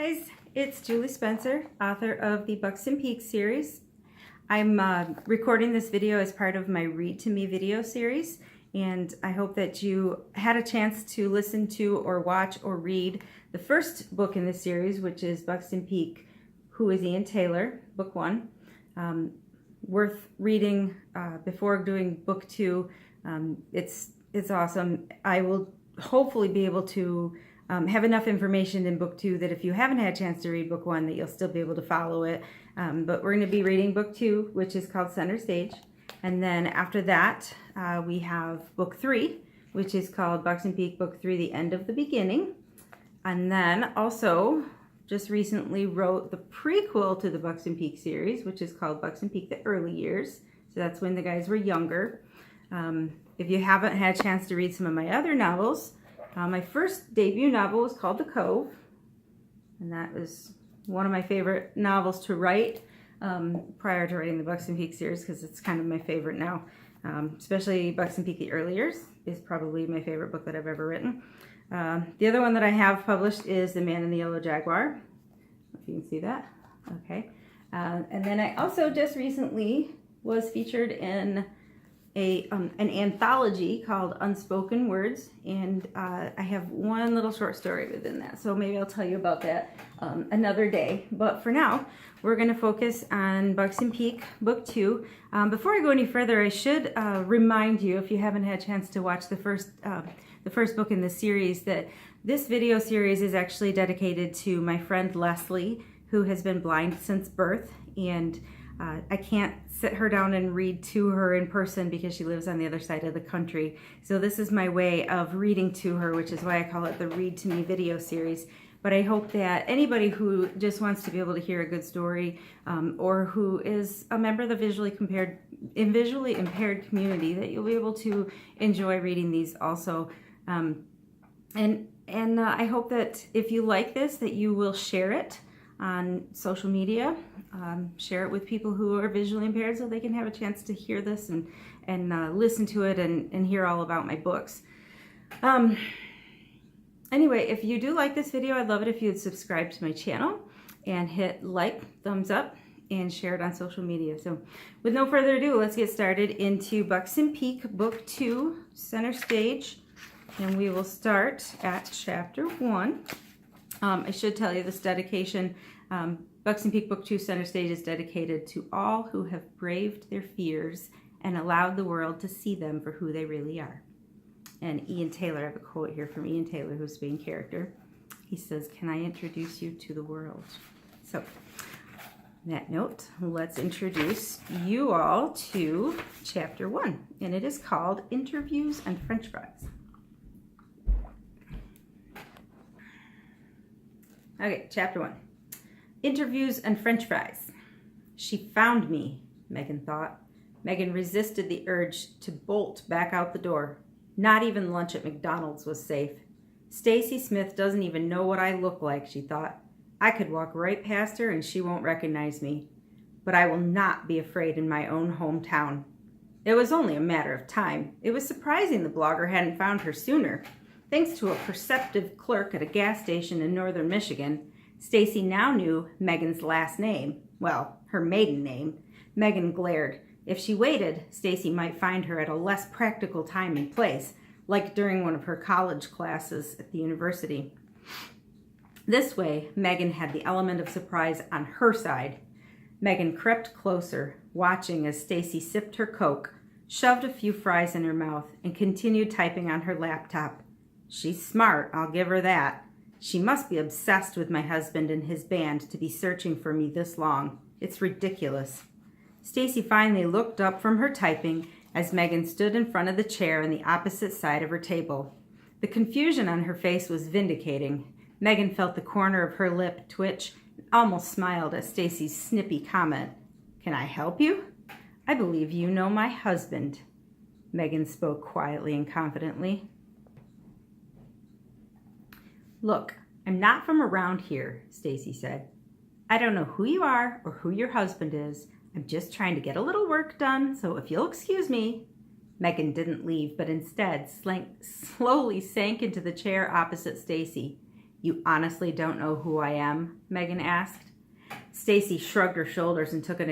guys, it's Julie Spencer, author of the Buxton Peak series. I'm recording this video as part of my Read to Me video series, and I hope that you had a chance to listen to or watch or read the first book in this series, which is Buxton Peak, Who is Ian Taylor, book 1. Worth reading before doing book 2. It's awesome. I will hopefully be able to have enough information in book 2 that if you haven't had a chance to read book 1, that you'll still be able to follow it. But we're going to be reading book 2, which is called Center Stage. And then after that, we have book 3, which is called Buxton Peak, book 3, The End of the Beginning. And then also just recently wrote the prequel to the Buxton Peak series, which is called Buxton Peak, The Early Years. So that's when the guys were younger. If you haven't had a chance to read some of my other novels, my first debut novel was called The Cove, and that was one of my favorite novels to write prior to writing the Buxton Peak series, because it's kind of my favorite now. Especially Buxton Peak, The Early Years is probably my favorite book that I've ever written. The other one that I have published is The Man in the Yellow Jaguar, if you can see that. Okay. And then I also just recently was featured in an anthology called Unspoken Words, and I have one little short story within that, so maybe I'll tell you about that another day. But for now, we're going to focus on Buxton Peak, book 2. Before I go any further, I should remind you, if you haven't had a chance to watch the first book in the series, that this video series is actually dedicated to my friend Leslie, who has been blind since birth, and I can't sit her down and read to her in person because she lives on the other side of the country. So this is my way of reading to her, which is why I call it the Read to Me video series. But I hope that anybody who just wants to be able to hear a good story, or who is a member of the visually impaired community, that you'll be able to enjoy reading these also. And I hope that if you like this, that you will share it on social media, share it with people who are visually impaired so they can have a chance to hear this and listen to it and hear all about my books. Anyway, if you do like this video, I'd love it if you'd subscribe to my channel and hit like, thumbs up, and share it on social media. So with no further ado, let's get started into Buxton Peak, book 2, Center Stage, and we will start at chapter 1. I should tell you this dedication, Buxton Peak Book 2 Center Stage is dedicated to all who have braved their fears and allowed the world to see them for who they really are. And Ian Taylor, I have a quote here from Ian Taylor, who's the main character. He says, "Can I introduce you to the world?" So, on that note, let's introduce you all to chapter 1, and it is called Interviews and French Fries. Okay, chapter 1. Interviews and French fries. She found me, Megan thought. Megan resisted the urge to bolt back out the door. Not even lunch at McDonald's was safe. Stacy Smith doesn't even know what I look like, she thought. I could walk right past her and she won't recognize me. But I will not be afraid in my own hometown. It was only a matter of time. It was surprising the blogger hadn't found her sooner. Thanks to a perceptive clerk at a gas station in northern Michigan, Stacy now knew Megan's last name. Well, her maiden name. Megan glared. If she waited, Stacy might find her at a less practical time and place, like during one of her college classes at the university. This way, Megan had the element of surprise on her side. Megan crept closer, watching as Stacy sipped her Coke, shoved a few fries in her mouth, and continued typing on her laptop. She's smart, I'll give her that. She must be obsessed with my husband and his band to be searching for me this long. It's ridiculous. Stacy finally looked up from her typing as Megan stood in front of the chair on the opposite side of her table. The confusion on her face was vindicating. Megan felt the corner of her lip twitch and almost smiled at Stacy's snippy comment. "Can I help you? I believe you know my husband." Megan spoke quietly and confidently. "Look, I'm not from around here," Stacy said. "I don't know who you are or who your husband is. I'm just trying to get a little work done, so if you'll excuse me." Megan didn't leave, but instead slowly sank into the chair opposite Stacy. You honestly don't know who I am? Megan asked. Stacy shrugged her shoulders and took an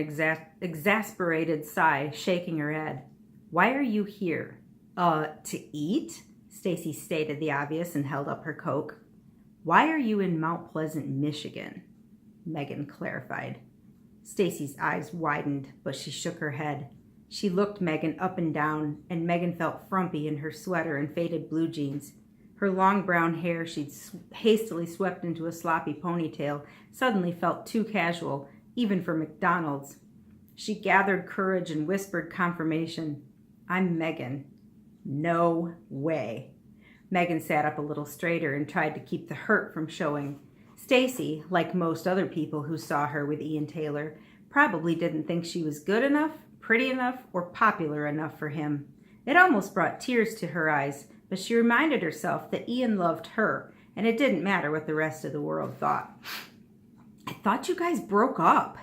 exasperated sigh, shaking her head. Why are you here? To eat? Stacy stated the obvious and held up her Coke. Why are you in Mount Pleasant, Michigan? Megan clarified. Stacy's eyes widened, but she shook her head. She looked Megan up and down, and Megan felt frumpy in her sweater and faded blue jeans. Her long brown hair she'd hastily swept into a sloppy ponytail suddenly felt too casual, even for McDonald's. She gathered courage and whispered confirmation. I'm Megan. No way. Megan sat up a little straighter and tried to keep the hurt from showing. Stacy, like most other people who saw her with Ian Taylor, probably didn't think she was good enough, pretty enough, or popular enough for him. It almost brought tears to her eyes, but she reminded herself that Ian loved her, and it didn't matter what the rest of the world thought. I thought you guys broke up.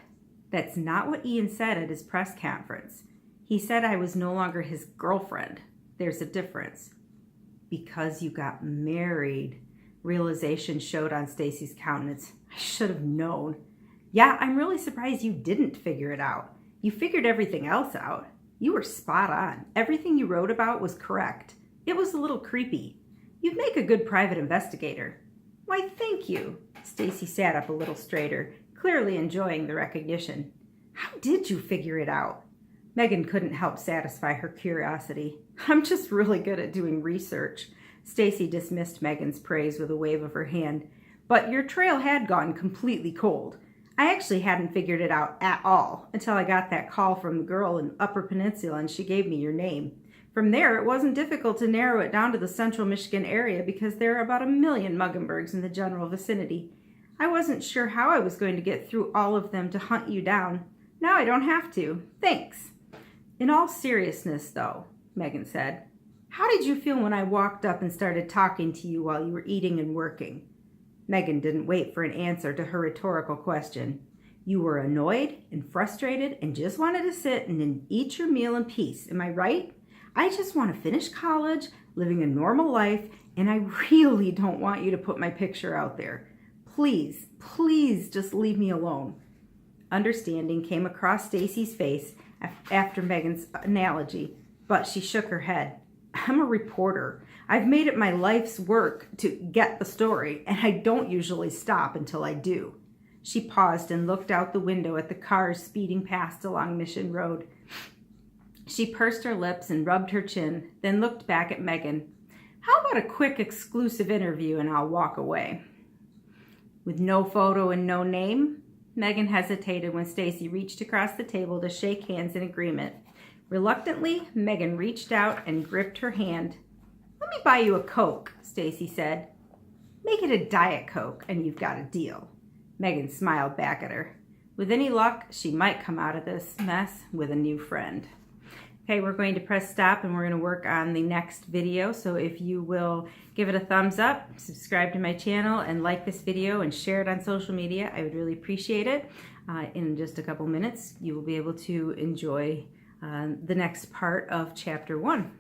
That's not what Ian said at his press conference. He said I was no longer his girlfriend. There's a difference. Because you got married. Realization showed on Stacy's countenance. I should have known. Yeah, I'm really surprised you didn't figure it out. You figured everything else out. You were spot on. Everything you wrote about was correct. It was a little creepy. You'd make a good private investigator. Why, thank you. Stacy sat up a little straighter, clearly enjoying the recognition. How did you figure it out? Megan couldn't help satisfy her curiosity. I'm just really good at doing research. Stacy dismissed Megan's praise with a wave of her hand. But your trail had gone completely cold. I actually hadn't figured it out at all until I got that call from the girl in Upper Peninsula and she gave me your name. From there, it wasn't difficult to narrow it down to the central Michigan area because there are about 1 million Muggenbergs in the general vicinity. I wasn't sure how I was going to get through all of them to hunt you down. Now I don't have to. Thanks. In all seriousness, though, Megan said, how did you feel when I walked up and started talking to you while you were eating and working? Megan didn't wait for an answer to her rhetorical question. You were annoyed and frustrated and just wanted to sit and eat your meal in peace. Am I right? I just want to finish college, living a normal life, and I really don't want you to put my picture out there. Please, please just leave me alone. Understanding came across Stacy's face after Megan's analogy, but she shook her head. I'm a reporter. I've made it my life's work to get the story, and I don't usually stop until I do. She paused and looked out the window at the cars speeding past along Mission Road. She pursed her lips and rubbed her chin, then looked back at Megan. How about a quick exclusive interview and I'll walk away? With no photo and no name? Megan hesitated when Stacy reached across the table to shake hands in agreement. Reluctantly, Megan reached out and gripped her hand. Let me buy you a Coke, Stacy said. Make it a Diet Coke and you've got a deal. Megan smiled back at her. With any luck, she might come out of this mess with a new friend. Okay, we're going to press stop and we're going to work on the next video. So if you will give it a thumbs up, subscribe to my channel, and like this video and share it on social media, I would really appreciate it. In just a couple minutes, you will be able to enjoy the next part of Chapter 1.